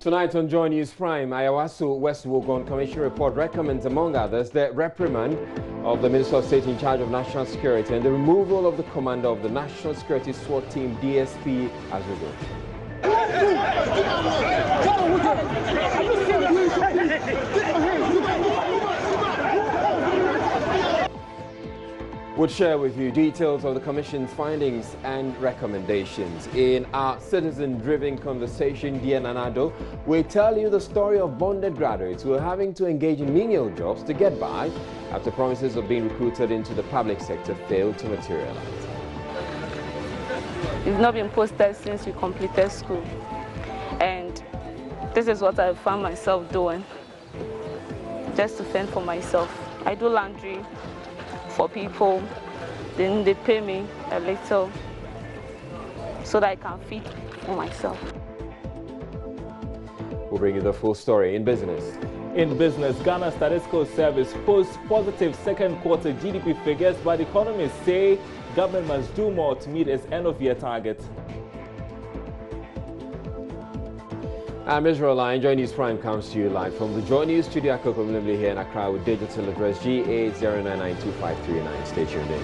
Tonight on JoyNews Prime, Ayawaso West Wuogon Commission report recommends, among others, the reprimand of the Minister of State in charge of National Security and the removal of the commander of the National Security SWAT team, DSP Azugo. We'll share with you details of the Commission's findings and recommendations. In our citizen-driven conversation, Dear Nanado, we tell you the story of bonded graduates who are having to engage in menial jobs to get by after promises of being recruited into the public sector failed to materialize. It's not been posted since we completed school, and this is what I found myself doing, just to fend for myself. I do laundry for people, then they pay me a little so that I can feed for myself. We'll bring you the full story in business. In business, Ghana Statistical Service posts positive second quarter GDP figures, but economists say government must do more to meet its end-of-year target. I'm Israel Line. JoyNews Prime comes to you live from the JoyNews studio at Kokomlimli here in Accra with digital address G80992539. Stay tuned in.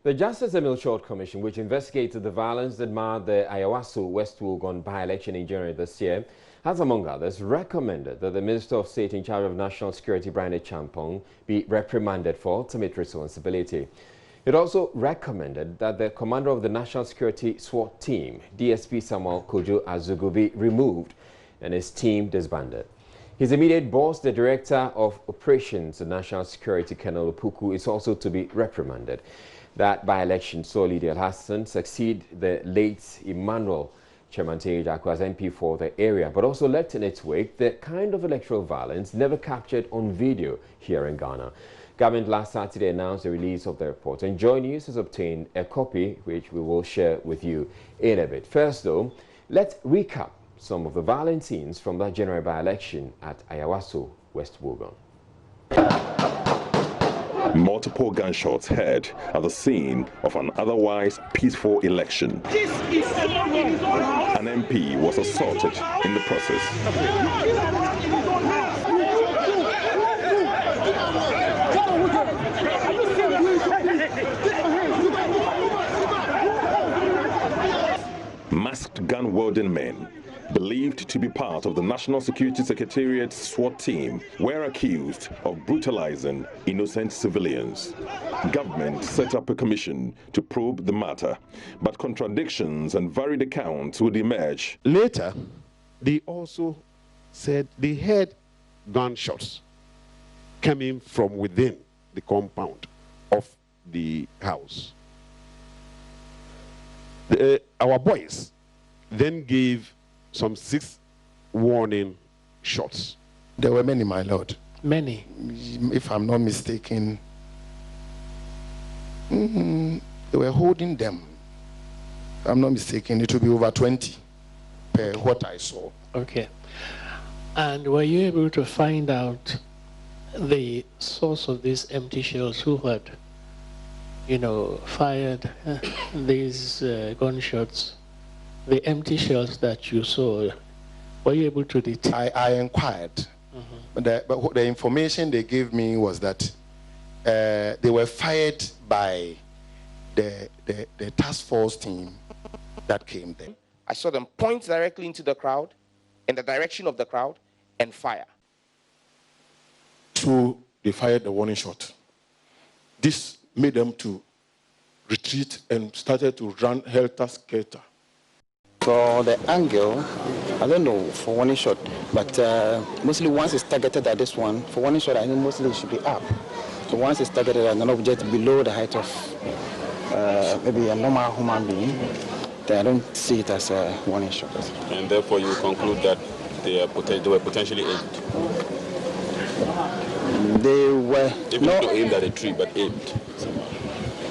The Justice Emil Short Commission, which investigated the violence that marred the Ayawaso West Wuogon by-election in January this year, has, among others, recommended that the Minister of State in charge of National Security, Brian Champong, be reprimanded for ultimate responsibility. It also recommended that the commander of the National Security SWAT team, DSP Samuel Kojo Azugu, be removed and his team disbanded. His immediate boss, the Director of Operations of National Security, Colonel Puku, is also to be reprimanded. That by-election saw Lydia Hassan succeed the late Emmanuel Chairman Jakwas MP for the area, but also left in its wake the kind of electoral violence never captured on video here in Ghana. Government last Saturday announced the release of the report, and JoyNews has obtained a copy which we will share with you in a bit. First though, let's recap some of the violent scenes from that January by-election at Ayawaso West Wuogon. Multiple gunshots heard at the scene of an otherwise peaceful election. An MP was assaulted in the process. Masked gun-wielding men, believed to be part of the National Security Secretariat's SWAT team, were accused of brutalizing innocent civilians. Government set up a commission to probe the matter, but contradictions and varied accounts would emerge. Later, they also said they heard gunshots coming from within the compound of the house. Our boys then gave some 6 warning shots. There were many, my lord. Many? If I'm not mistaken, they were holding them. If I'm not mistaken, it will be over 20 per what I saw. Okay. And were you able to find out the source of these empty shells? Who had, fired these gunshots? The empty shells that you saw, were you able to detect? I inquired, but the information they gave me was that they were fired by the task force team that came there. I saw them point directly into the crowd, in the direction of the crowd, and fire. So they fired the warning shot. This made them to retreat and started to run helter-skelter. For the angle, I don't know for warning shot, but mostly once it's targeted at this one, for warning shot I think mostly it should be up. So once it's targeted at an object below the height of maybe a normal human being, then I don't see it as a warning shot. And therefore you conclude that they were potentially aimed? They were not aimed at a tree, but aimed.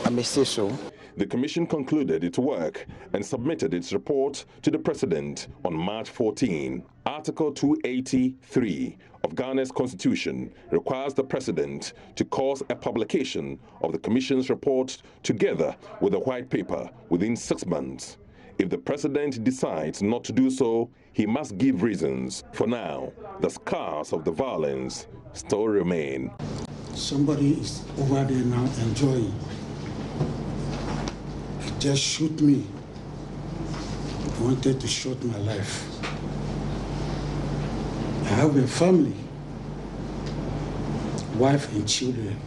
I may say so. The commission concluded its work and submitted its report to the president on March 14. Article 283 of Ghana's constitution requires the president to cause a publication of the commission's report together with a white paper within 6 months. If the president decides not to do so, he must give reasons. For now, the scars of the violence still remain. Somebody is over there now enjoying. He just shoot me. He wanted to shoot my life. I have a family, wife and children.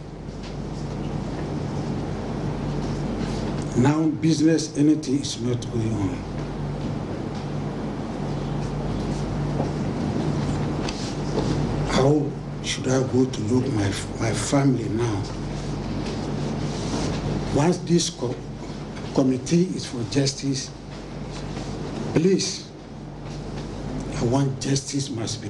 Now business, anything is not going on. How should I go to look my family now? Once this committee is for justice, please, I want justice must be.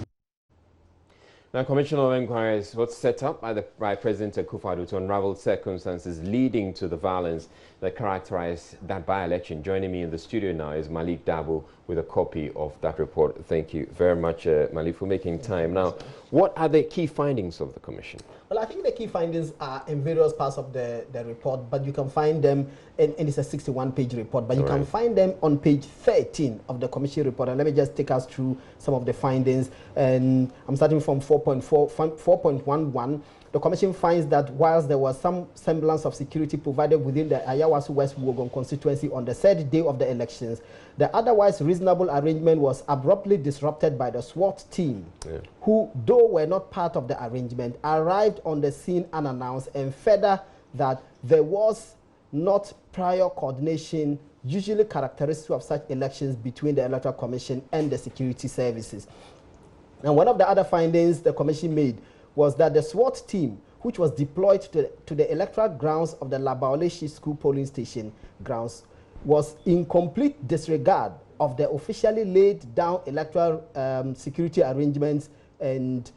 Now, Commission of Inquiries was set up by President Akufo-Addo to unravel circumstances leading to the violence that characterized that by-election. Joining me in the studio now is Malik Dabo with a copy of that report. Thank you very much, Malik, for making time. Now, what are the key findings of the Commission? Well, I think the key findings are in various parts of the report, but you can find them, and it's a 61-page report, but you can find them on page 13 of the Commission report. And let me just take us through some of the findings. And I'm starting from 4.11. The Commission finds that whilst there was some semblance of security provided within the Ayawaso West Wuogon constituency on the third day of the elections, the otherwise reasonable arrangement was abruptly disrupted by the SWAT team, who, though were not part of the arrangement, arrived on the scene unannounced, and further that there was not prior coordination usually characteristic of such elections between the Electoral Commission and the security services. And one of the other findings the Commission made was that the SWAT team, which was deployed to the electoral grounds of the Labaoleshi School polling station grounds, was in complete disregard of the officially laid down electoral security arrangements and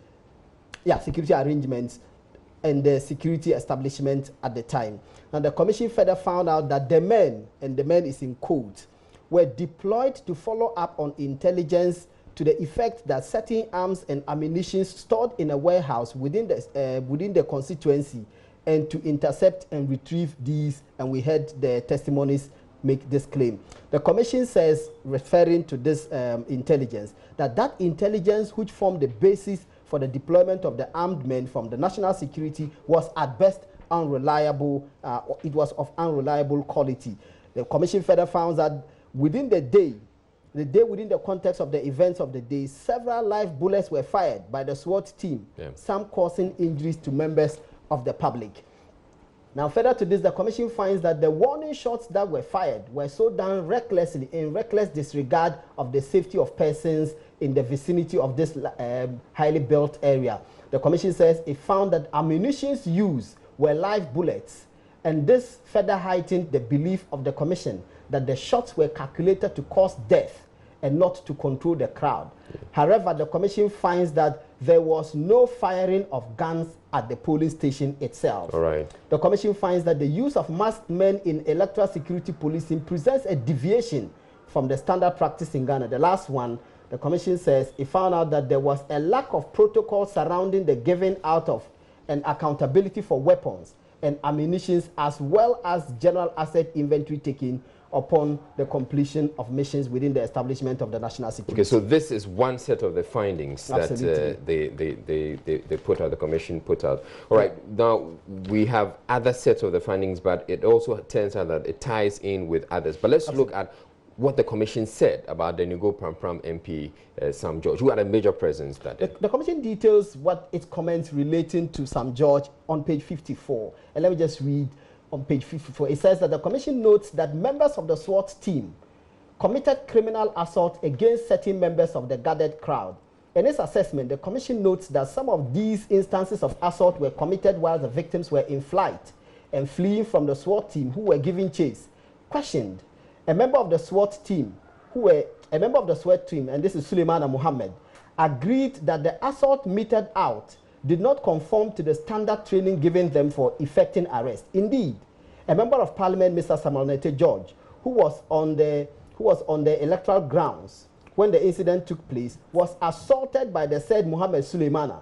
the security establishment at the time. And the Commission further found out that the men, and the men is in quotes, were deployed to follow up on intelligence to the effect that certain arms and ammunition stored in a warehouse within the constituency, and to intercept and retrieve these, and we heard the testimonies make this claim. The Commission says, referring to this intelligence, that intelligence which formed the basis for the deployment of the armed men from the national security was at best unreliable, it was of unreliable quality. The Commission further found that within the day within the context of the events of the day, several live bullets were fired by the SWAT team, some causing injuries to members of the public. Now, further to this, the Commission finds that the warning shots that were fired were so done recklessly, in reckless disregard of the safety of persons in the vicinity of this highly built area. The Commission says it found that ammunitions used were live bullets, and this further heightened the belief of the Commission that the shots were calculated to cause death and not to control the crowd. However, the Commission finds that there was no firing of guns at the polling station itself. The Commission finds that the use of masked men in electoral security policing presents a deviation from the standard practice in Ghana. The last one, the Commission says it found out that there was a lack of protocol surrounding the giving out of and accountability for weapons and ammunition, as well as general asset inventory taking upon the completion of missions within the establishment of the national security. Okay, so this is one set of the findings that they put out, the Commission put out. All right, now we have other sets of the findings, but it also turns out that it ties in with others. But let's look at what the Commission said about the Nugo Pram MP, Sam George, who had a major presence that day. The Commission details what its comments relating to Sam George on page 54. And let me just read on page 54. It says that the Commission notes that members of the SWAT team committed criminal assault against certain members of the gathered crowd. In its assessment, the Commission notes that some of these instances of assault were committed while the victims were in flight and fleeing from the SWAT team, who were giving chase. Questioned, a member of the SWAT team, and this is Suleimana Muhammad, agreed that the assault meted out did not conform to the standard training given them for effecting arrest. Indeed, A member of parliament, Mr. Samuel George, who was on the electoral grounds when the incident took place, was assaulted by the said Mohammed Suleimana.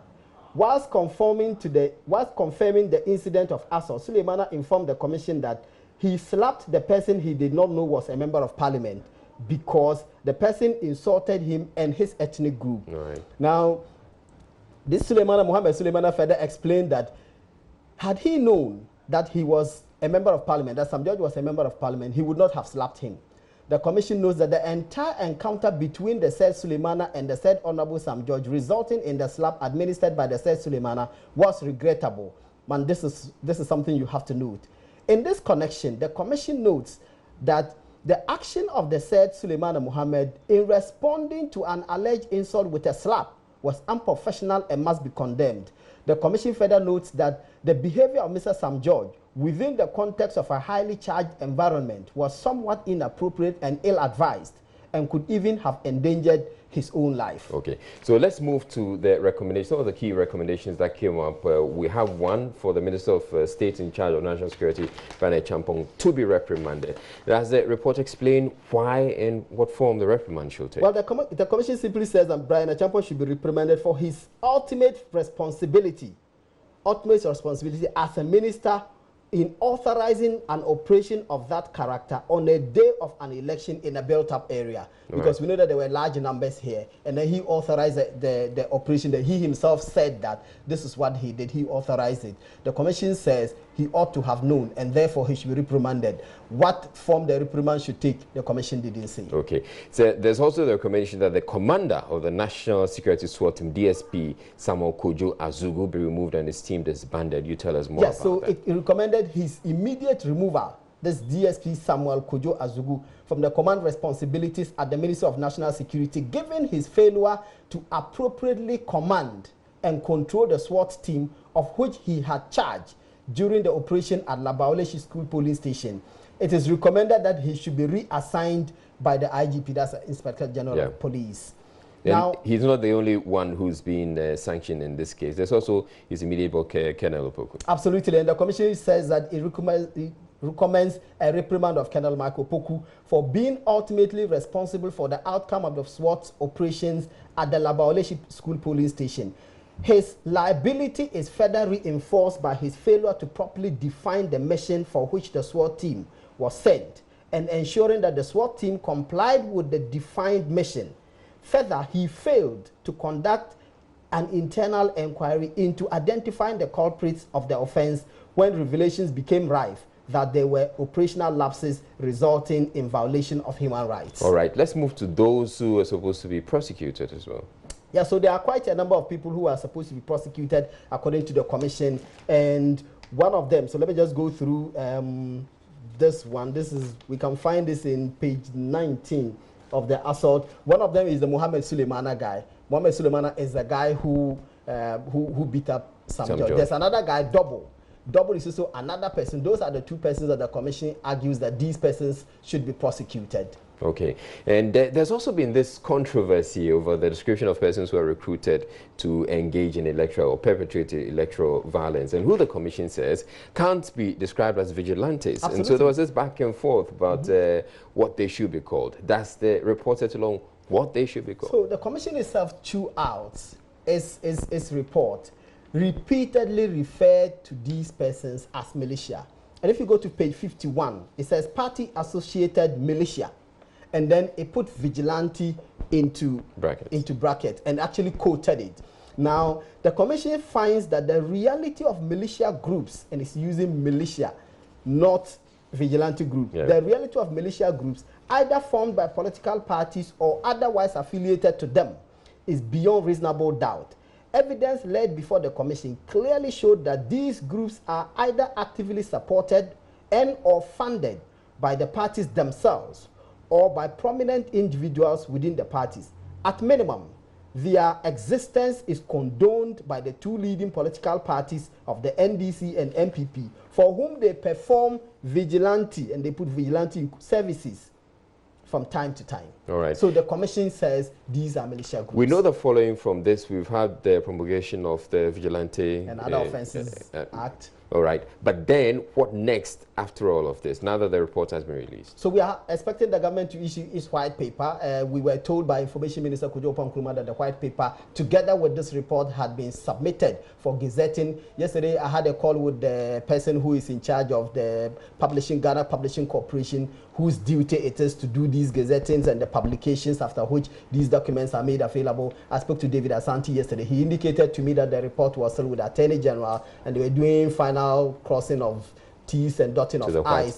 Whilst confirming the incident of assault, Suleimana informed the commission that he slapped the person he did not know was a member of parliament because the person insulted him and his ethnic group. Right. Now, this Mohammed Suleimana further explained that had he known that he was a member of parliament, that Sam George was a member of parliament, he would not have slapped him. The commission knows that the entire encounter between the said Suleimana and the said Honorable Sam George, resulting in the slap administered by the said Suleimana, was regrettable. Man, this is something you have to note. In this connection, the commission notes that the action of the said Suleimana Mohammed in responding to an alleged insult with a slap was unprofessional and must be condemned. The commission further notes that the behavior of Mr. Sam George within the context of a highly charged environment was somewhat inappropriate and ill-advised and could even have endangered his own life. Okay, so let's move to the recommendations, some of the key recommendations that came up. We have one for the Minister of State in charge of National Security, Brian Champong, to be reprimanded. Does the report explain why and what form the reprimand should take? Well, the commission simply says that Brian Champong should be reprimanded for his ultimate responsibility as a minister in authorizing an operation of that character on a day of an election in a built-up area. Because we know that there were large numbers here, and then he authorized the operation that he himself said that this is what he did. He authorized it. The commission says he ought to have known, and therefore he should be reprimanded. What form the reprimand should take, the commission didn't say. Okay. So there's also the recommendation that the commander of the National Security SWAT team, DSP Samuel Kojo Azugu, be removed and his team disbanded. You tell us more about that. Yes, so it recommended his immediate removal, this DSP Samuel Kojo Azugu, from the command responsibilities at the Ministry of National Security, given his failure to appropriately command and control the SWAT team of which he had charge during the operation at Labaoleshi School Polling Station. It is recommended that he should be reassigned by the IGP, that's Inspector General of Police. Now, he's not the only one who's been sanctioned in this case. There's also his immediate boss, Colonel Opoku. Absolutely, and the commission says that it recommends a reprimand of Colonel Michael Opoku for being ultimately responsible for the outcome of the SWAT operations at the Labaoleshi School Polling Station. His liability is further reinforced by his failure to properly define the mission for which the SWAT team was sent and ensuring that the SWAT team complied with the defined mission. Further, he failed to conduct an internal inquiry into identifying the culprits of the offense when revelations became rife that there were operational lapses resulting in violation of human rights. All right, let's move to those who are supposed to be prosecuted as well. Yeah, so there are quite a number of people who are supposed to be prosecuted according to the commission, and one of them, so let me just go through this one. We can find this in page 19 of the assault. One of them is the Mohammed Suleimana guy. Mohammed Suleimana is the guy who beat up Sam George. There's another guy, Double. Double is also another person. Those are the two persons that the commission argues that these persons should be prosecuted. Okay, and there's also been this controversy over the description of persons who are recruited to engage in electoral or perpetrate electoral violence, and who the commission says can't be described as vigilantes. Absolutely. And so there was this back and forth about what they should be called. Does the report set along what they should be called? So the commission itself throughout its report repeatedly referred to these persons as militia. And if you go to page 51, it says party-associated militia. And then it put vigilante into bracket and actually quoted it. Now, the commission finds that the reality of militia groups, and it's using militia, not vigilante group, the reality of militia groups, either formed by political parties or otherwise affiliated to them, is beyond reasonable doubt. Evidence laid before the commission clearly showed that these groups are either actively supported and or funded by the parties themselves or by prominent individuals within the parties. At minimum, their existence is condoned by the two leading political parties of the NDC and MPP, for whom they perform vigilante, and they put vigilante services from time to time. All right. So the commission says these are militia groups. We know the following from this. We've had the promulgation of the Vigilante and Other Offences Act. All right. But then what next after all of this, now that the report has been released? So we are expecting the government to issue its white paper. We were told by Information Minister Kojo Nkrumah that the white paper, together with this report, had been submitted for gazetting. Yesterday, I had a call with the person who is in charge of the Ghana Publishing Corporation, whose duty it is to do these gazettings and the publications, after which these documents are made available. I spoke to David Asante yesterday. He indicated to me that the report was still with the Attorney General and they were doing final crossing of T's and dotting of I's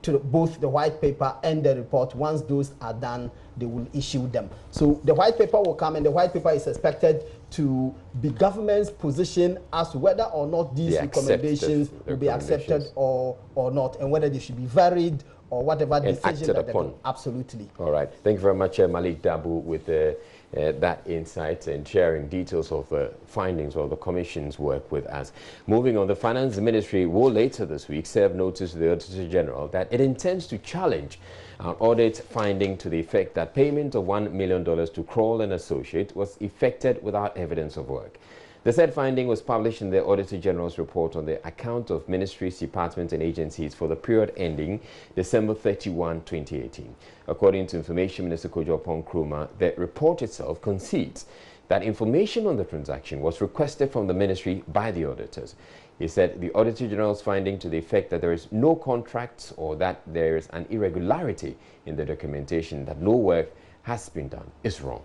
to both the white paper and the report. Once those are done, they will issue them. So the white paper will come, and the white paper is expected to be government's position as to whether or not these recommendations will be accepted or not, and whether they should be varied or whatever decision that upon. Absolutely. All right. Thank you very much, Malik Dabu, with that insight and sharing details of the findings of the Commission's work with us. Moving on, the Finance Ministry will later this week serve notice to the Auditor General that it intends to challenge an audit finding to the effect that payment of $1 million to Kroll and Associate was effected without evidence of work. The said finding was published in the Auditor General's report on the account of ministries, departments and agencies for the period ending December 31, 2018. According to Information Minister Kojo Nkrumah, the report itself concedes that information on the transaction was requested from the ministry by the auditors. He said the Auditor General's finding to the effect that there is no contracts or that there is an irregularity in the documentation that no work has been done is wrong.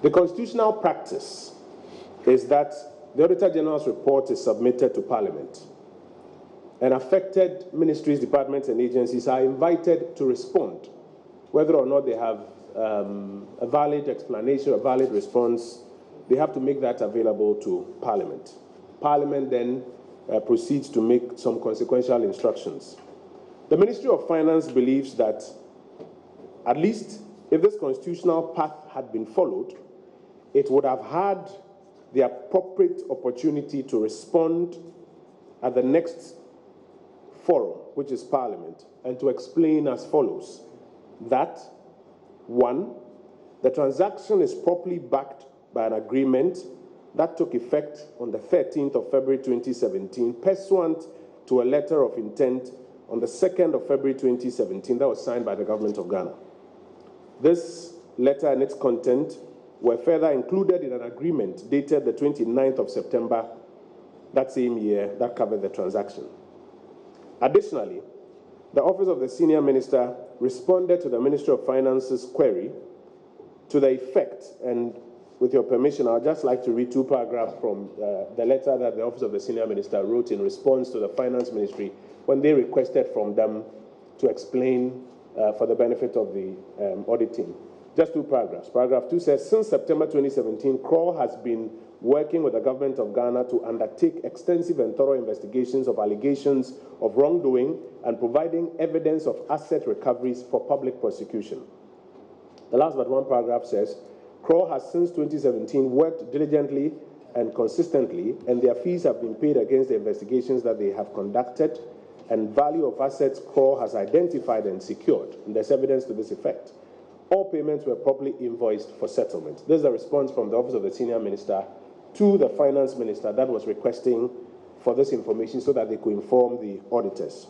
The constitutional practice is that the Auditor General's report is submitted to Parliament, and affected ministries, departments and agencies are invited to respond. Whether or not they have a valid explanation, a valid response, they have to make that available to Parliament. Parliament then proceeds to make some consequential instructions. The Ministry of Finance believes that at least if this constitutional path had been followed, it would have had the appropriate opportunity to respond at the next forum, which is Parliament, and to explain as follows: that, one, the transaction is properly backed by an agreement that took effect on the 13th of February 2017, pursuant to a letter of intent on the 2nd of February 2017 that was signed by the Government of Ghana. This letter and its content were further included in an agreement dated the 29th of September that same year that covered the transaction. Additionally, the Office of the Senior Minister responded to the Ministry of Finance's query to the effect, and with your permission, I'd just like to read two paragraphs from the letter that the Office of the Senior Minister wrote in response to the Finance Ministry when they requested from them to explain for the benefit of the audit team. Just two paragraphs. Paragraph 2 says, since September 2017, Kroll has been working with the Government of Ghana to undertake extensive and thorough investigations of allegations of wrongdoing and providing evidence of asset recoveries for public prosecution. The last but one paragraph says, Kroll has since 2017 worked diligently and consistently, and their fees have been paid against the investigations that they have conducted, and value of assets Kroll has identified and secured. And there's evidence to this effect. All payments were properly invoiced for settlement. This is a response from the Office of the Senior Minister to the Finance Minister that was requesting for this information so that they could inform the auditors.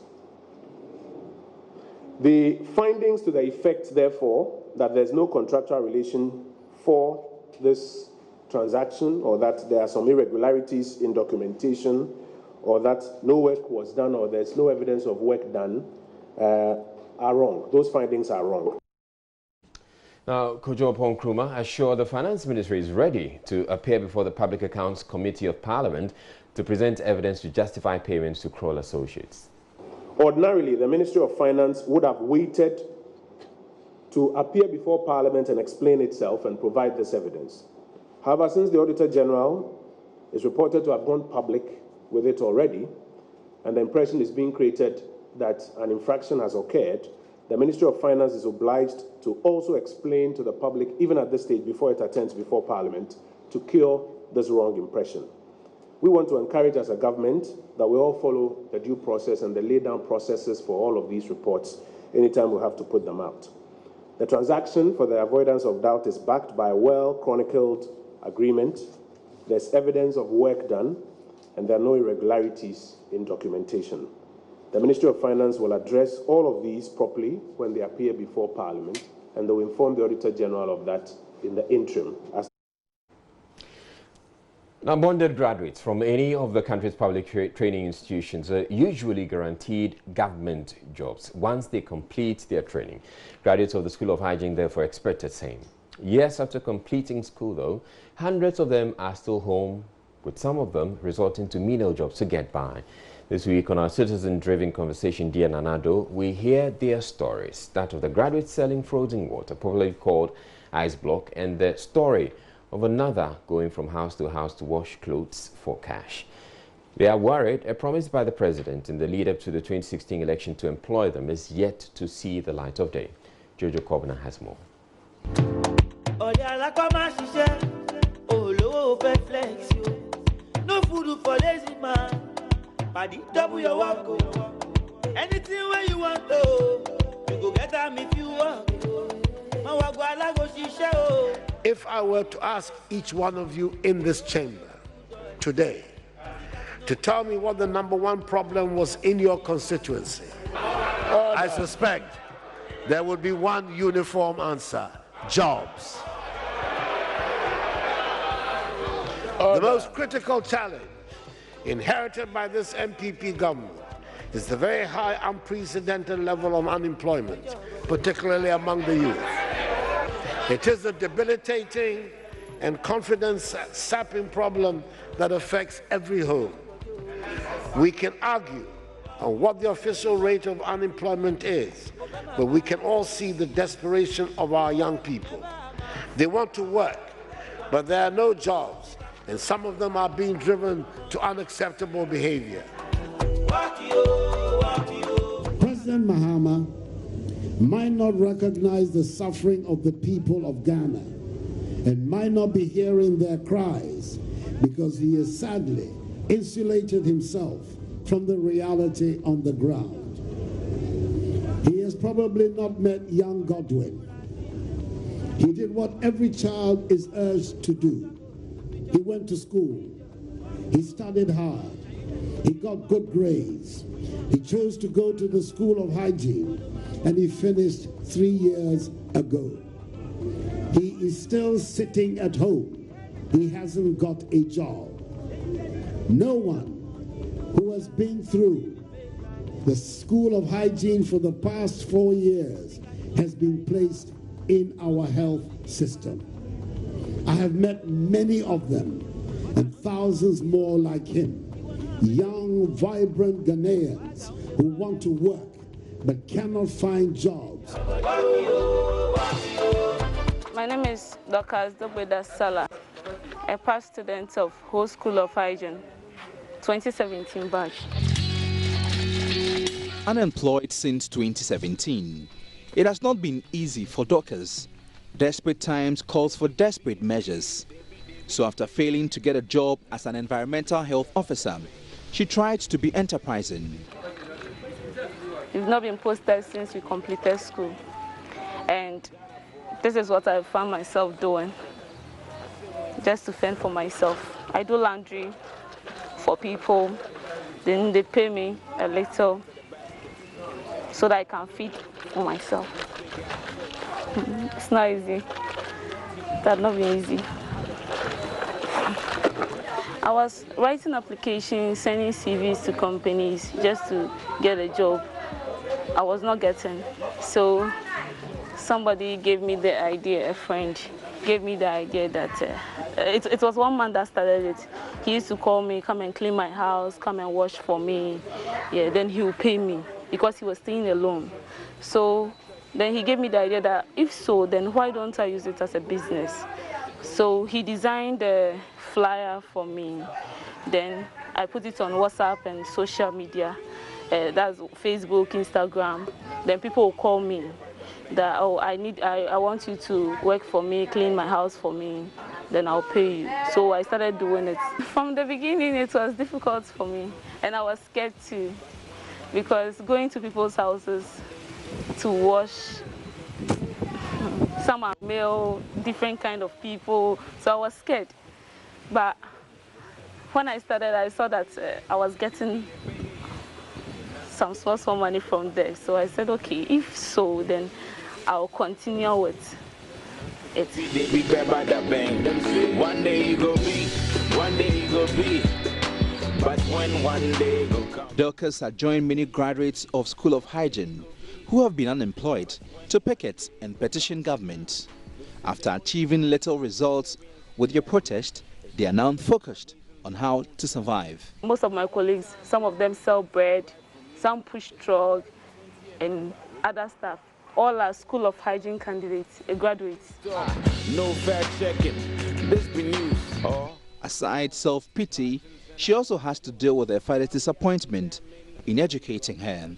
The findings to the effect, therefore, that there's no contractual relation for this transaction, or that there are some irregularities in documentation, or that no work was done, or there's no evidence of work done, are wrong. Those findings are wrong. Now, Kojo Nkrumah assured the Finance Ministry is ready to appear before the Public Accounts Committee of Parliament to present evidence to justify payments to Kroll Associates. Ordinarily, the Ministry of Finance would have waited to appear before Parliament and explain itself and provide this evidence. However, since the Auditor General is reported to have gone public with it already, and the impression is being created that an infraction has occurred, the Ministry of Finance is obliged to also explain to the public, even at this stage, before it attends before Parliament, to cure this wrong impression. We want to encourage as a government that we all follow the due process and the laid-down processes for all of these reports anytime we have to put them out. The transaction, for the avoidance of doubt, is backed by a well-chronicled agreement. There's evidence of work done, and there are no irregularities in documentation. The Ministry of Finance will address all of these properly when they appear before Parliament, and they will inform the Auditor General of that in the interim. Now, bonded graduates from any of the country's public training institutions are usually guaranteed government jobs once they complete their training. Graduates of the School of Hygiene therefore expect the same. Years after completing school, though, hundreds of them are still home, with some of them resorting to menial jobs to get by. This week on our citizen-driven conversation, Dear Nanado, we hear their stories, that of the graduates selling frozen water, popularly called ice block, and the story of another going from house to wash clothes for cash. They are worried a promise by the president in the lead-up to the 2016 election to employ them is yet to see the light of day. Jojo Kobna has more. No food for lazy man. Double your work. Anything where you want to, you go get them if you want. If I were to ask each one of you in this chamber today to tell me what the #1 problem was in your constituency, I suspect there would be one uniform answer: jobs. The most critical challenge inherited by this MPP government is the very high, unprecedented level of unemployment, particularly among the youth. It is a debilitating and confidence-sapping problem that affects every home. We can argue on what the official rate of unemployment is, but we can all see the desperation of our young people. They want to work, but there are no jobs, and some of them are being driven to unacceptable behavior. President Mahama might not recognize the suffering of the people of Ghana and might not be hearing their cries because he has sadly insulated himself from the reality on the ground. He has probably not met young Godwin. He did what every child is urged to do. He went to school. He studied hard. He got good grades. He chose to go to the School of Hygiene, and he finished 3 years ago. He is still sitting at home. He hasn't got a job. No one who has been through the School of Hygiene for the past 4 years has been placed in our health system. I have met many of them and thousands more like him. Young, vibrant Ghanaians who want to work but cannot find jobs. My name is Dr. Dobeda Sala, a past student of Whole School of Hygiene, 2017 batch. Unemployed since 2017, it has not been easy for Dorcas. Desperate times calls for desperate measures. So after failing to get a job as an environmental health officer, she tried to be enterprising. We've not been posted since we completed school. And this is what I found myself doing, just to fend for myself. I do laundry for people, then they pay me a little so that I can feed for myself. It's not easy. That's not been easy. I was writing applications, sending CVs to companies just to get a job. I was not getting. So somebody gave me the idea, a friend gave me the idea that it was one man that started it. He used to call me, come and clean my house, come and wash for me. Yeah, then he would pay me because he was staying alone. So then he gave me the idea that if so, then why don't I use it as a business? So he designed a flyer for me. Then I put it on WhatsApp and social media. That's Facebook, Instagram. Then people will call me that, oh, I want you to work for me, clean my house for me, then I'll pay you. So I started doing it. From the beginning, it was difficult for me, and I was scared too, because going to people's houses to wash, some are male, different kind of people, so I was scared. But when I started, I saw that I was getting some small money from there. So I said, okay, if so, then I'll continue with it. One day you go be, one day you go be, but when one day go come. Dorcas had joined many graduates of School of Hygiene who have been unemployed to picket and petition government. After achieving little results with your protest, they are now focused on how to survive. Most of my colleagues, some of them sell bread, some push truck and other stuff. All are School of Hygiene candidates, graduates. No fact checking, this be news. Aside self-pity, she also has to deal with her father's disappointment in educating her.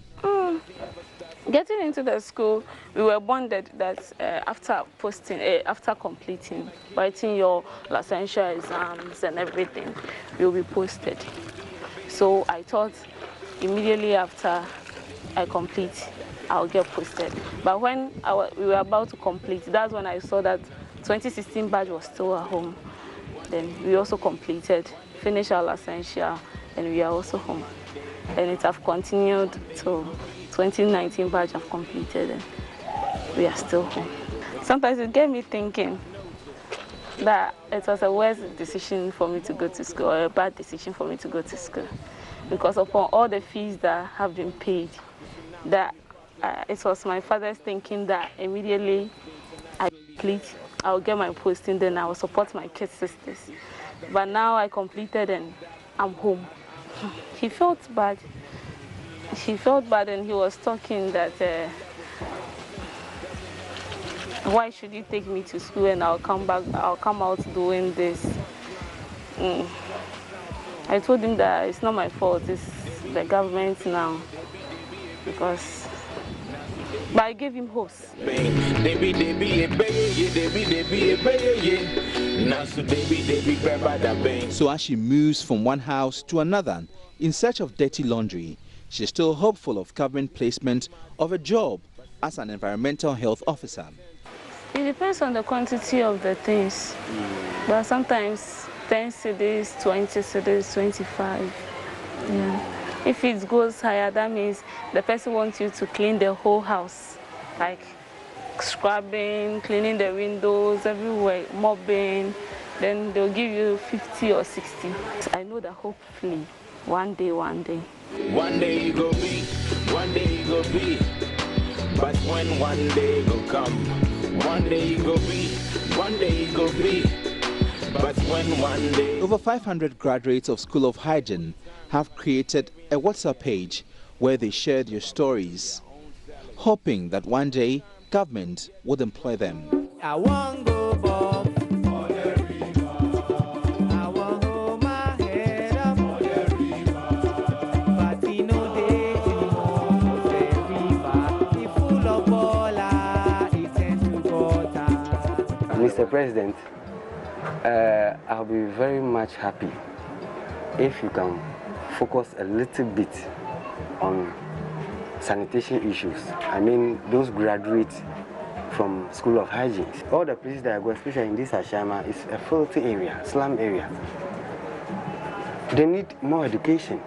Getting into the school, we were bonded that after completing, writing your licensure exams and everything, you'll be posted. So I thought immediately after I complete, I'll get posted. But when we were about to complete, that's when I saw that 2016 badge was still at home. Then we also completed, finished our licensure, and we are also home. And it have continued till 2019 badge have completed, and we are still home. Sometimes it gets me thinking that it was a worse decision for me to go to school, or a bad decision for me to go to school. Because upon all the fees that have been paid, that it was my father's thinking that immediately I complete, I'll get my posting, then I will support my kids' sisters. But now I completed and I'm home. He felt bad. He felt bad, and he was talking that why should you take me to school and I'll come out doing this. I told him that it's not my fault, it's the government now. But I gave him hopes. So as she moves from one house to another in search of dirty laundry, she's still hopeful of government placement of a job as an environmental health officer. It depends on the quantity of the things. But sometimes 10 cedis, 20 cedis, 25. Yeah. If it goes higher, that means the person wants you to clean the whole house, like scrubbing, cleaning the windows, everywhere, mopping. Then they'll give you 50 or 60. I know that hopefully one day. One day you go be, one day you go be, but when one day go come, one day you go be, one day you go be, but when one day. Over 500 graduates of School of Hygiene have created a WhatsApp page where they share their stories, hoping that one day government would employ them. I won't go Bob. Mr. President, I'll be very much happy if you can focus a little bit on sanitation issues. I mean, those graduates from School of Hygiene. All the places that I go, especially in this Ashama, is a filthy area, slum area. They need more education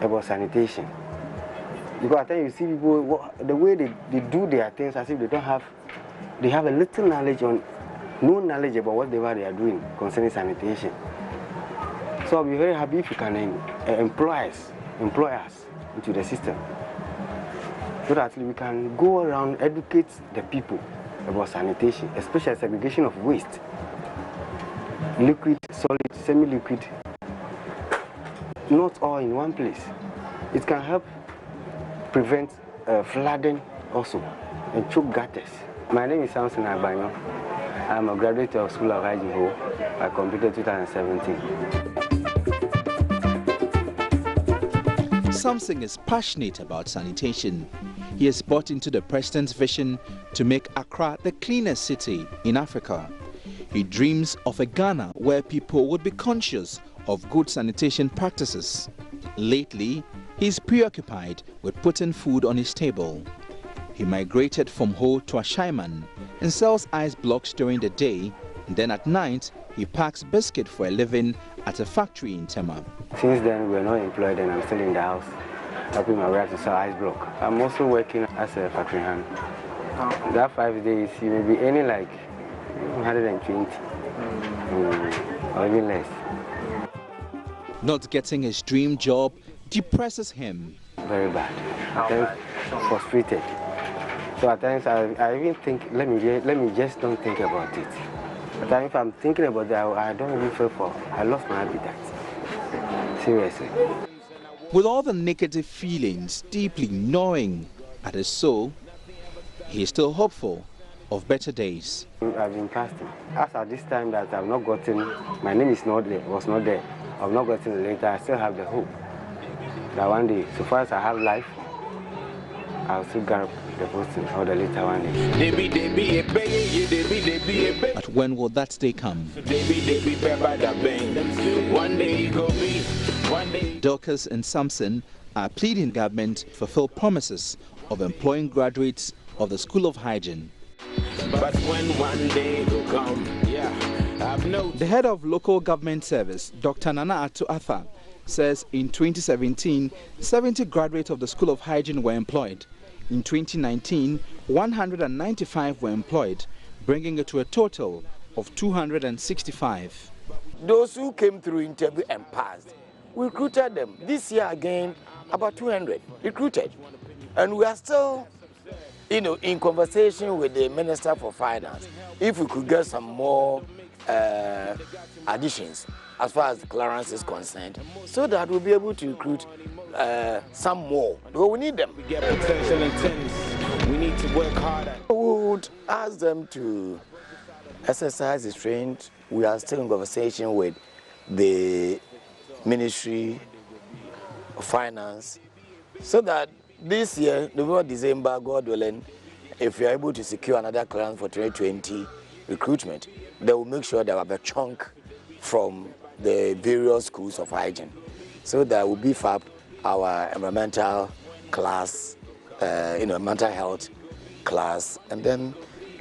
about sanitation. Because at times you see people, the way they do their things as if they have a little knowledge on, no knowledge about whatever they are doing concerning sanitation. So I'll be very happy if you can employ us into the system, so that we can go around, educate the people about sanitation, especially segregation of waste, liquid, solid, semi-liquid, not all in one place. It can help prevent flooding also, and choke gutters. My name is Samson Agbanyo. I'm a graduate of School of Hygiene. I completed 2017. Samson is passionate about sanitation. He has bought into the president's vision to make Accra the cleanest city in Africa. He dreams of a Ghana where people would be conscious of good sanitation practices. Lately, he's preoccupied with putting food on his table. He migrated from Ho to Ashaiman and sells ice blocks during the day Then at night, he packs biscuit for a living at a factory in Tema. Since then, we're not employed and I'm still in the house, helping my wife to sell ice block. I'm also working as a factory hand. That 5 days, you may be earning like 120 or even less. Not getting his dream job depresses him. Very bad. At times, frustrated. So at times, I even think, let me just don't think about it. But if I'm thinking about that, I don't even feel for. I lost my appetite. Seriously. With all the negative feelings deeply gnawing at his soul, he is still hopeful of better days. I've been fasting. As at this time that I've not gotten, my name is not there, was not there. I've not gotten the letter. I still have the hope that one day, so far as I have life, I'll still grab the posting or the letter one day. But when will that day come? Dorcas and Samson are pleading government to fulfill promises of employing graduates of the School of Hygiene. But when one day will come, The head of local government service, Dr. Nana Ato Arthur, says in 2017, 70 graduates of the School of Hygiene were employed. In 2019, 195 were employed, bringing it to a total of 265. Those who came through interview and passed, we recruited them. This year again, about 200 recruited. And we are still, in conversation with the Minister for Finance, if we could get some more additions as far as the clearance is concerned, so that we'll be able to recruit some more. But we need them. We get potential in tennis. We need to work harder. We would ask them to exercise restraint. We are still in conversation with the Ministry of Finance, so that this year, November, December, God willing, if we are able to secure another clearance for 2020 recruitment, they will make sure they have a chunk from the various schools of hygiene, so that will beef up our environmental class, mental health class, and then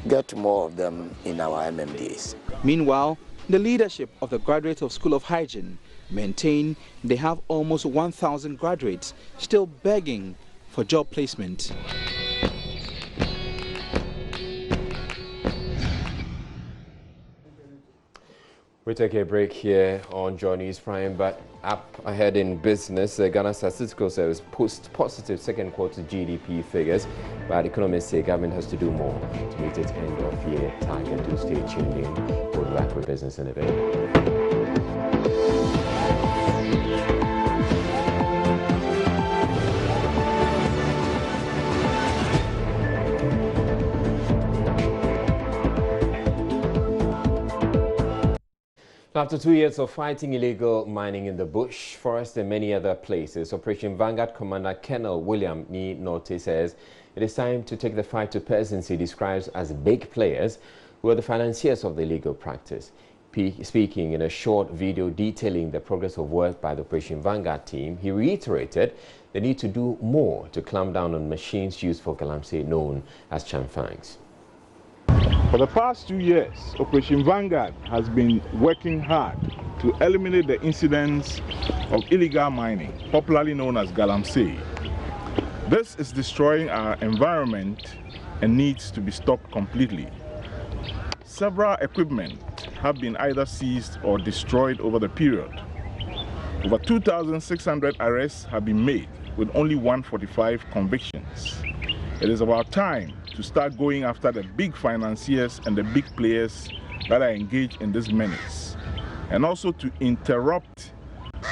get more of them in our MMDAs. Meanwhile, the leadership of the graduates of School of Hygiene maintain they have almost 1,000 graduates still begging for job placement. We take a break here on JoyNews Prime, but up ahead in business, Ghana Statistical Service posts positive second quarter GDP figures, but economists say government has to do more to meet its end of year target. Do stay tuned in. We'll be back with business in a bit. After 2 years of fighting illegal mining in the bush, forest and many other places, Operation Vanguard Commander Colonel William Ni Norte says it is time to take the fight to persons he describes as big players who are the financiers of the illegal practice. Speaking in a short video detailing the progress of work by the Operation Vanguard team, he reiterated the need to do more to clamp down on machines used for galamsey known as chamfangs. For the past 2 years, Operation Vanguard has been working hard to eliminate the incidents of illegal mining, popularly known as galamsey. This is destroying our environment and needs to be stopped completely. Several equipment have been either seized or destroyed over the period. Over 2,600 arrests have been made with only 145 convictions. It is about time to start going after the big financiers and the big players that are engaged in this menace, and also to interrupt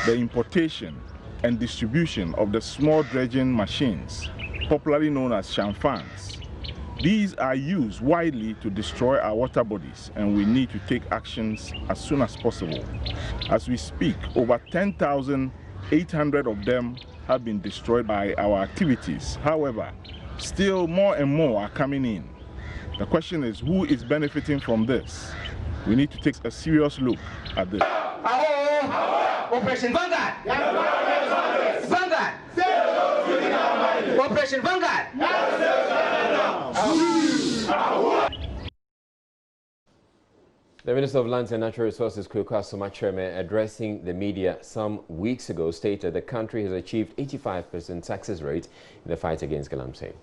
the importation and distribution of the small dredging machines, popularly known as chamfangs. These are used widely to destroy our water bodies, and we need to take actions as soon as possible. As we speak, over 10,800 of them have been destroyed by our activities. However, still more and more are coming in. The question is, who is benefiting from this? We need to take a serious look at this. Operation Vanguard! Vanguard! Operation Vanguard! The Minister of Lands and Natural Resources, Kweku Asomah, addressing the media some weeks ago, stated the country has achieved 85% success rate in the fight against galamsey.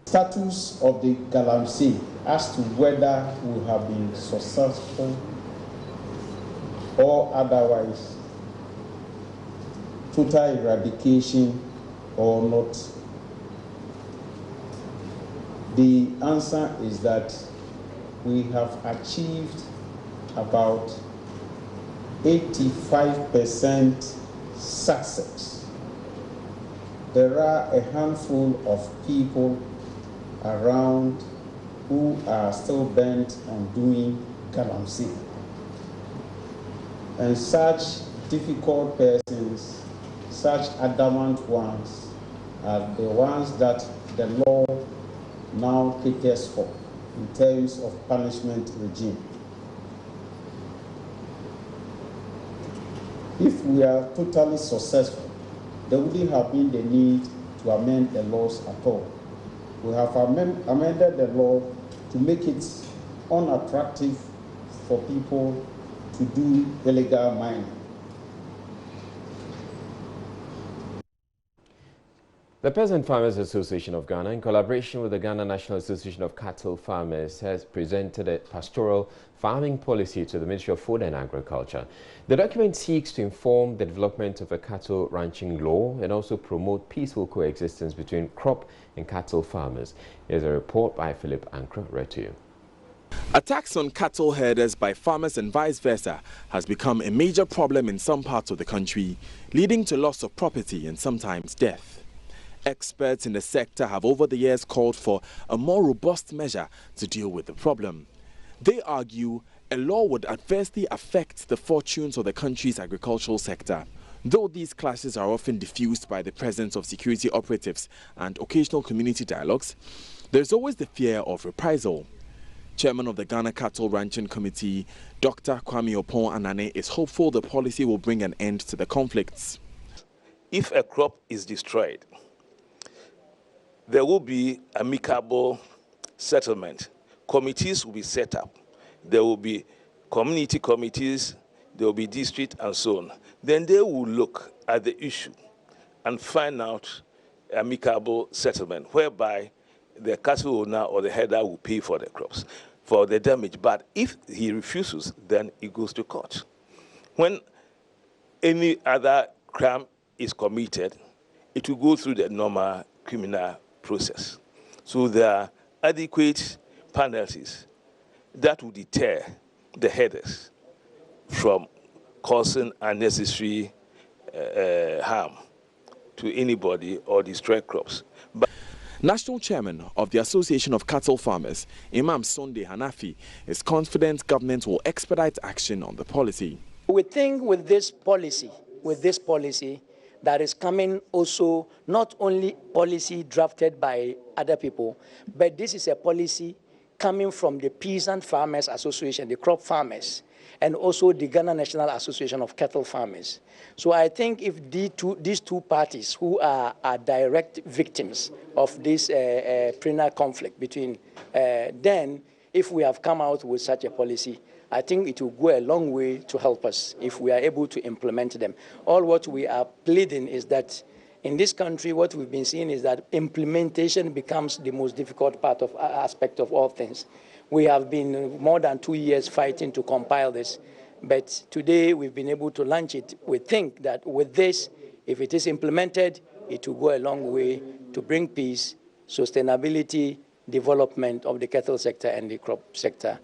Status of the galamsey as to whether we have been successful or otherwise, total eradication or not. The answer is that we have achieved about 85% success. There are a handful of people around who are still bent on doing galamsey. And such difficult persons, such adamant ones, are the ones that the law now caters for in terms of punishment regime. If we are totally successful, there wouldn't have been the need to amend the laws at all. We have amended the law to make it unattractive for people to do illegal mining. The Peasant Farmers Association of Ghana, in collaboration with the Ghana National Association of Cattle Farmers, has presented a pastoral farming policy to the Ministry of Food and Agriculture. The document seeks to inform the development of a cattle ranching law and also promote peaceful coexistence between crop and cattle farmers. Here's a report by Philip Ankra, read to you. Attacks on cattle herders by farmers and vice versa has become a major problem in some parts of the country, leading to loss of property and sometimes death. Experts in the sector have over the years called for a more robust measure to deal with the problem. They argue a law would adversely affect the fortunes of the country's agricultural sector. Though these clashes are often diffused by the presence of security operatives and occasional community dialogues, there's always the fear of reprisal. Chairman of the Ghana Cattle Ranching Committee, Dr. Kwame Opon Anane, is hopeful the policy will bring an end to the conflicts. If a crop is destroyed, there will be amicable settlement. Committees will be set up. There will be community committees, there will be district and so on. Then they will look at the issue and find out amicable settlement, whereby the cattle owner or the herder will pay for the crops, for the damage. But if he refuses, then it goes to court. When any other crime is committed, it will go through the normal criminal process. So there are adequate penalties that will deter the herders from causing unnecessary harm to anybody or destroy crops. But National Chairman of the Association of Cattle Farmers, Imam Sunday Hanafi, is confident government will expedite action on the policy. We think with this policy that is coming also not only policy drafted by other people, but this is a policy coming from the Peasant Farmers Association, the crop farmers, and also the Ghana National Association of Cattle Farmers. So I think if these two parties who are direct victims of this perennial conflict between, then if we have come out with such a policy, I think it will go a long way to help us if we are able to implement them. All what we are pleading is that in this country, what we've been seeing is that implementation becomes the most difficult part of aspect of all things. We have been more than 2 years fighting to compile this, but today we've been able to launch it. We think that with this, if it is implemented, it will go a long way to bring peace, sustainability, development of the cattle sector and the crop sector.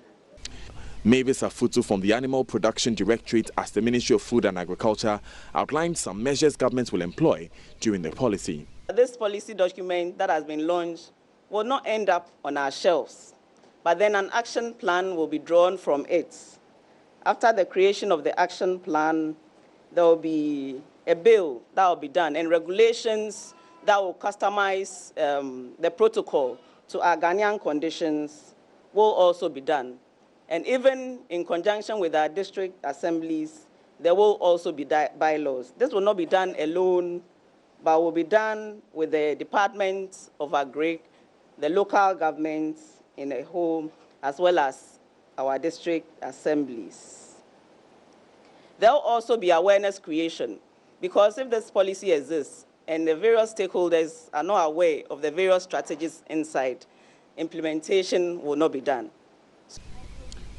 Mavis Afutu from the Animal Production Directorate as the Ministry of Food and Agriculture outlined some measures government will employ during the policy. This policy document that has been launched will not end up on our shelves, but then an action plan will be drawn from it. After the creation of the action plan, there will be a bill that will be done and regulations that will customize the protocol to our Ghanaian conditions will also be done. And even in conjunction with our district assemblies, there will also be bylaws. This will not be done alone, but will be done with the Department of Agri, the local governments in a whole, as well as our district assemblies. There will also be awareness creation, because if this policy exists and the various stakeholders are not aware of the various strategies inside, implementation will not be done.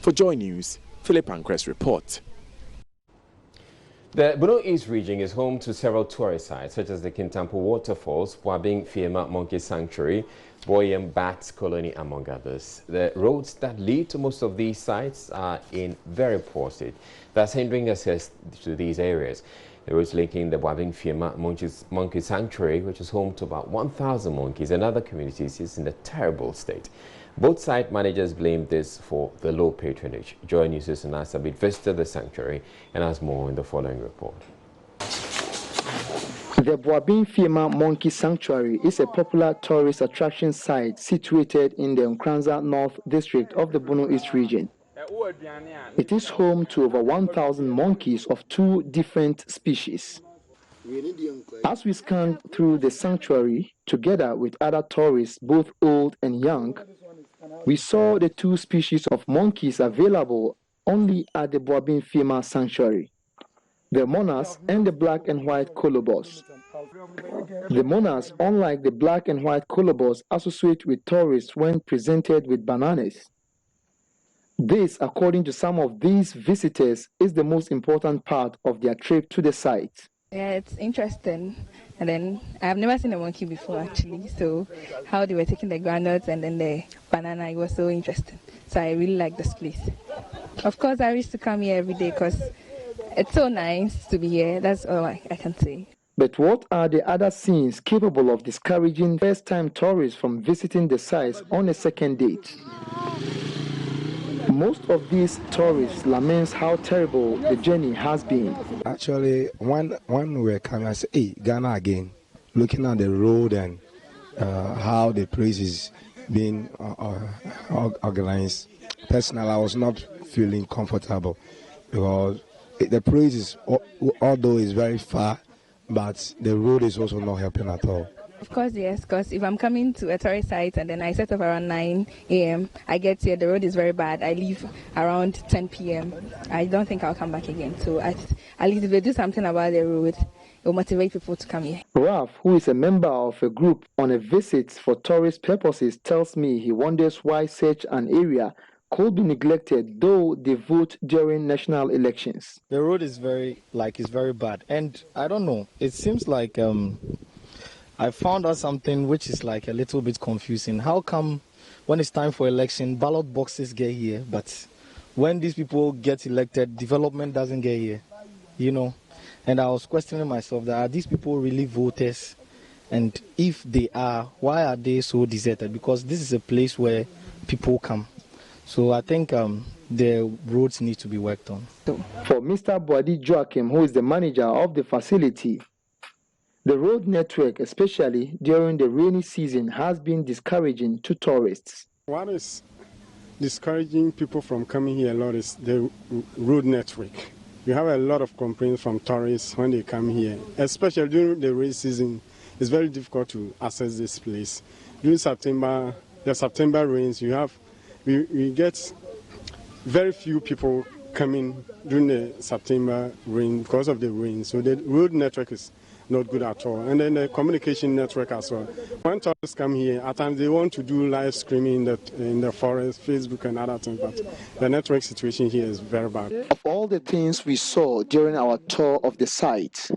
For JoyNews, Philip Ankress report. The Bono East region is home to several tourist sites, such as the Kintampo Waterfalls, Wabing Fiema Monkey Sanctuary, Boyem Bats Colony, among others. The roads that lead to most of these sites are in very poor state, thus hindering access to these areas. The roads linking the Wabing Fiema Monkey Sanctuary, which is home to about 1,000 monkeys, and other communities, is in a terrible state. Both site managers blame this for the low patronage. JoyNews and Asabit visited the sanctuary and has more in the following report. The Wabing Fiema Monkey Sanctuary is a popular tourist attraction site situated in the Nkranza North District of the Bono East region. It is home to over 1,000 monkeys of 2 different species. As we scanned through the sanctuary, together with other tourists, both old and young, we saw the 2 species of monkeys available only at the Wabing Fiema Sanctuary, the monarchs and the black and white colobus. The monarchs, unlike the black and white colobus, associate with tourists when presented with bananas. This, according to some of these visitors, is the most important part of their trip to the site. Yeah, it's interesting. And then I've never seen a monkey before, actually. So how they were taking the groundnuts and then the banana, it was so interesting. So I really like this place. Of course, I used to come here every day because it's so nice to be here. That's all I can say. But what are the other scenes capable of discouraging first-time tourists from visiting the sites on a second date? Most of these tourists lament how terrible the journey has been. Actually, when we were coming, I said, hey, Ghana again, looking at the road and how the place is being organized. Personally, I was not feeling comfortable because the place is, although it's very far, but the road is also not helping at all. Of course, yes, because if I'm coming to a tourist site and then I set up around 9 a.m., I get here, the road is very bad. I leave around 10 p.m. I don't think I'll come back again. So at least if they do something about the road, it will motivate people to come here. Ralph, who is a member of a group on a visit for tourist purposes, tells me he wonders why such an area could be neglected, though they vote during national elections. The road is very bad. And I don't know, it seems like I found out something which is like a little bit confusing. How come when it's time for election, ballot boxes get here, but when these people get elected, development doesn't get here, you know? And I was questioning myself, that are these people really voters? And if they are, why are they so deserted? Because this is a place where people come. So I think the roads need to be worked on. For Mr. Boadi Joachim, who is the manager of the facility, the road network, especially during the rainy season, has been discouraging to tourists. What is discouraging people from coming here a lot is the road network. You have a lot of complaints from tourists when they come here, especially during the rainy season. It's very difficult to access this place. During September, the September rains, we get very few people coming during the September rain because of the rain. So the road network is not good at all. And then the communication network as well. When tourists come here, at times they want to do live streaming in the forest, Facebook and other things, but the network situation here is very bad. Of all the things we saw during our tour of the site,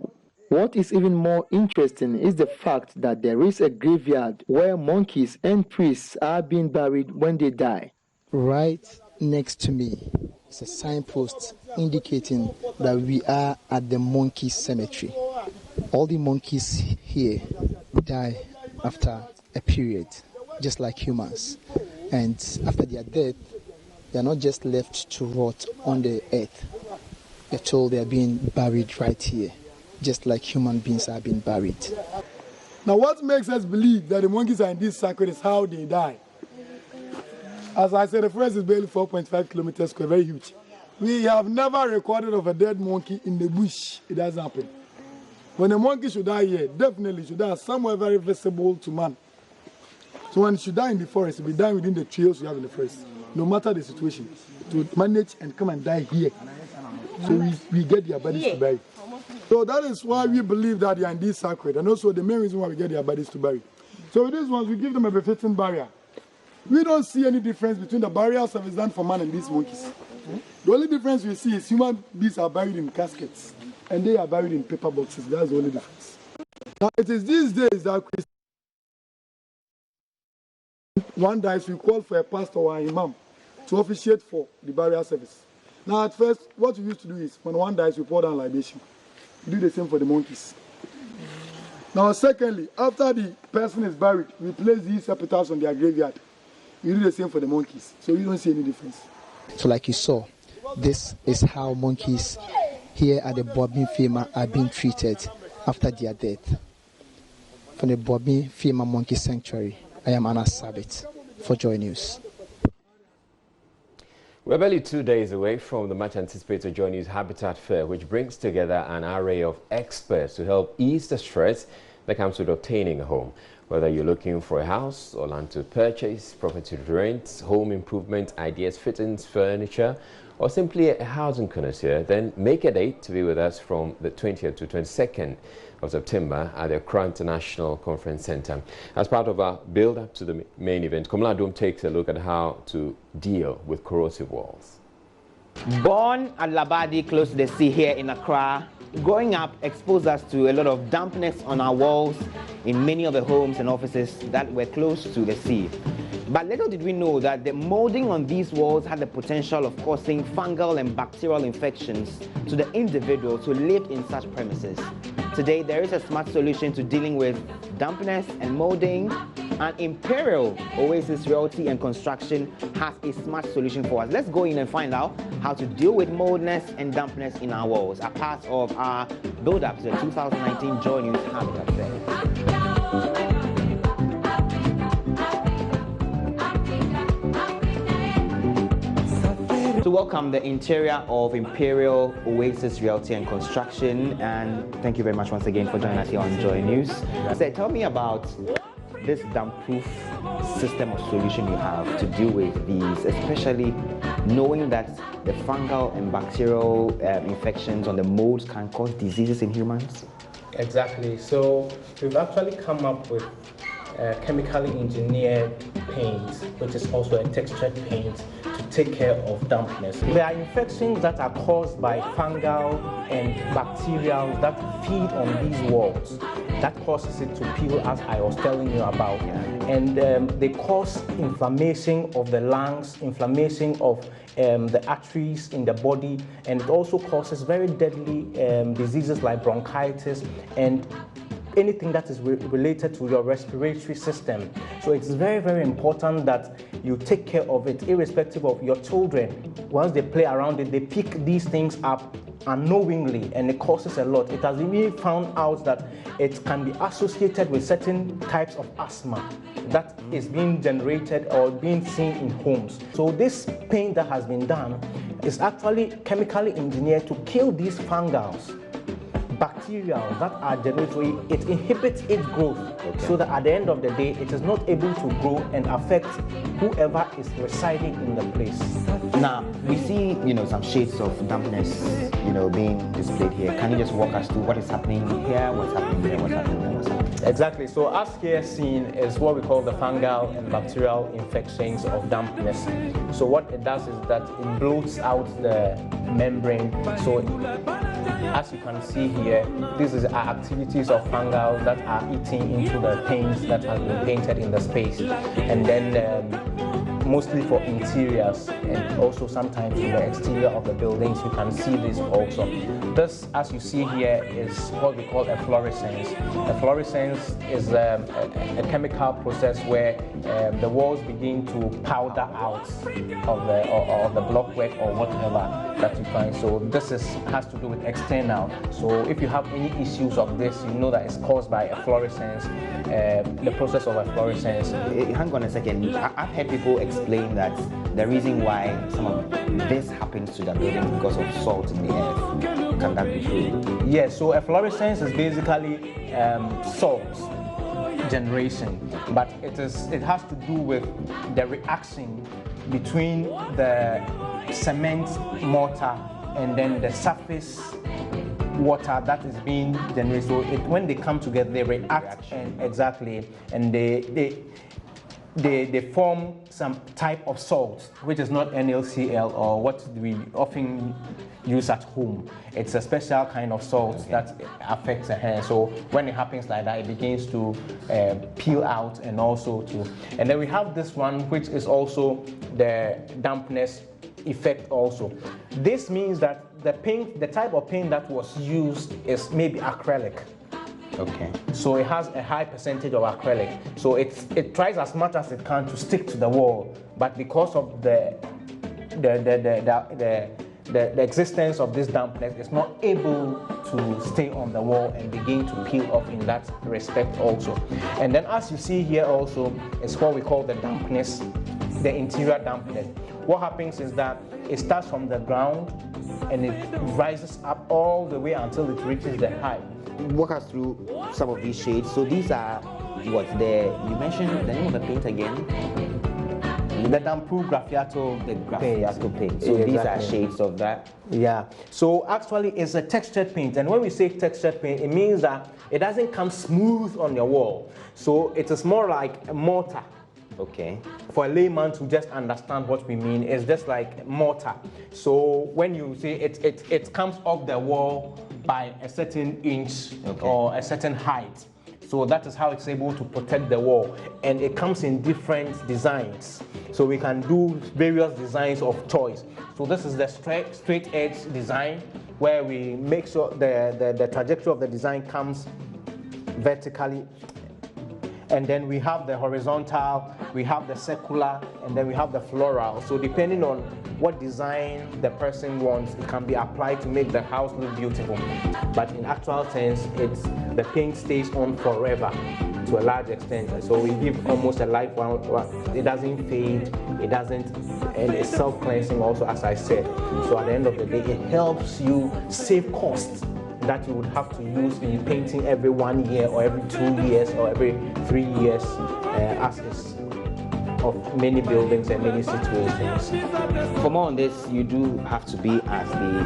what is even more interesting is the fact that there is a graveyard where monkeys and priests are being buried when they die. Right next to me is a signpost indicating that we are at the monkey cemetery. All the monkeys here die after a period, just like humans. And after their death, they are not just left to rot on the earth. They're told they are being buried right here, just like human beings are being buried. Now, what makes us believe that the monkeys are in this circle is how they die. As I said, the forest is barely 4.5 kilometers square, very huge. We have never recorded of a dead monkey in the bush. It doesn't happen. When a monkey should die here, definitely should die somewhere very visible to man. So when it should die in the forest, it will be dying within the trails we have in the forest, no matter the situation. to manage and come and die here. So we get their bodies to bury. So that is why we believe that they are indeed sacred, and also the main reason why we get their bodies to bury. So with these ones, we give them a befitting barrier. We don't see any difference between the burial service done for man and these monkeys. The only difference we see is human beings are buried in caskets, and they are buried in paper boxes. That's the only difference. Now, it is these days that one dies, we call for a pastor or an imam to officiate for the burial service. Now, at first, what we used to do is, when one dies, we pour down libation. We do the same for the monkeys. Now, secondly, after the person is buried, we place these epitaphs on their graveyard. We do the same for the monkeys, so we don't see any difference. So like you saw, this is how monkeys here at the Boabin Fema are being treated after their death. From the Boabin Fema Monkey Sanctuary, I am Anna Sabit for JoyNews. We're barely 2 days away from the much anticipated JoyNews Habitat Fair, which brings together an array of experts to help ease the stress that comes with obtaining a home. Whether you're looking for a house or land to purchase, property to rent, home improvement, ideas, fittings, furniture, or simply a housing connoisseur, then make a date to be with us from the 20th to 22nd of September at the Accra International Conference Center. As part of our build-up to the main event, Komla Dome takes a look at how to deal with corrosive walls. Born at Labadi, close to the sea here in Accra, growing up exposed us to a lot of dampness on our walls in many of the homes and offices that were close to the sea. But little did we know that the molding on these walls had the potential of causing fungal and bacterial infections to the individuals who lived in such premises. Today, there is a smart solution to dealing with dampness and molding, and Imperial Oasis Realty and Construction has a smart solution for us. Let's go in and find out how to deal with moldness and dampness in our walls, a part of our build-up to the 2019 JoyNews Habitat Fair. To welcome the interior of Imperial Oasis Realty and Construction, and thank you very much once again for joining us here on JoyNews. So tell me about this damp-proof system or solution you have to deal with these, especially knowing that the fungal and bacterial infections on the molds can cause diseases in humans? Exactly. So we've actually come up with chemically engineered paint, which is also a textured paint, to take care of dampness. There are infections that are caused by fungal and bacterial that feed on these walls. That causes it to peel, as I was telling you about. And they cause inflammation of the lungs, inflammation of the arteries in the body, and it also causes very deadly diseases like bronchitis and anything that is related to your respiratory system. So it's very, very important that you take care of it, irrespective of your children. Once they play around it, they pick these things up unknowingly, and it causes a lot. It has been found out that it can be associated with certain types of asthma that is being generated or being seen in homes. So this paint that has been done is actually chemically engineered to kill these fungals, bacteria that are generated. It inhibits its growth, so that at the end of the day, it is not able to grow and affect whoever is residing in the place. Now, we see, some shades of dampness, being displayed here. Can you just walk us through what is happening here, what's happening there, what's happening there, what's happening there? Exactly. So as here seen is what we call the fungal and bacterial infections of dampness. So what it does is that it bloats out the membrane. So as you can see here, this is our activities of fungal that are eating into the paints that have been painted in the space. And then mostly for interiors and also sometimes in the exterior of the buildings, you can see this also. This, as you see here, is what we call efflorescence. Efflorescence is a chemical process where the walls begin to powder out of the blockwork or whatever that you find. So this has to do with external. So if you have any issues of this, you know that it's caused by efflorescence, the process of efflorescence. Hang on a second. I've heard people explain that the reason why some of this happens to the building is because of salt in the earth. Can that be true? Yes, so efflorescence is basically salt generation, but it has to do with the reaction between the cement mortar and then the surface water that is being generated. So when they come together, they react and they form some type of salt, which is not NaCl or what we often use at home. It's a special kind of salt that affects the hair. So when it happens like that, it begins to peel out and also and then we have this one, which is also the dampness effect also. This means that the type of paint that was used is maybe acrylic. Okay. So it has a high percentage of acrylic. So it tries as much as it can to stick to the wall, but because of the existence of this dampness, it's not able to stay on the wall and begin to peel off in that respect also. And then as you see here also, it's what we call the dampness, the interior dampness. What happens is that it starts from the ground and it rises up all the way until it reaches the height. Walk us through some of these shades. So these are what you mentioned the name of the paint again? The Dampu Graffiato paint. So these are shades of that. Yeah. So actually it's a textured paint, and when we say textured paint, it means that it doesn't come smooth on your wall. So it is more like a mortar. Okay. For a layman to just understand what we mean, it's just like mortar. So when you say it comes off the wall by a certain inch or a certain height. So that is how it's able to protect the wall. And it comes in different designs. So we can do various designs of choice. So this is the straight edge design, where we make sure the trajectory of the design comes vertically. And then we have the horizontal, we have the circular, and then we have the floral. So depending on what design the person wants, it can be applied to make the house look beautiful. But in actual sense, the paint stays on forever to a large extent. So we give almost a life one. It doesn't fade, and it's self-cleansing also, as I said. So at the end of the day, it helps you save costs that you would have to use in painting every 1 year or every 2 years or every 3 years, as is of many buildings and many situations. For more on this, you do have to be at the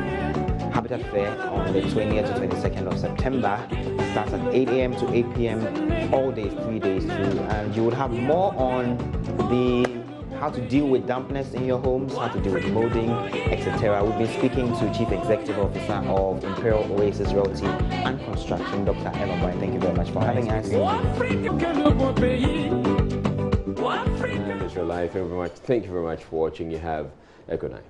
Habitat Fair on the 20th to 22nd of September. It starts at 8 a.m. to 8 p.m. all days, 3 days through, and you would have more on how to deal with dampness in your homes, how to deal with molding, etc. We've been speaking to Chief Executive Officer of Imperial Oasis Realty and Construction, Dr. Elon Boy. Thank you very much for having us. That is your life. Thank you very much for watching. You have a good night.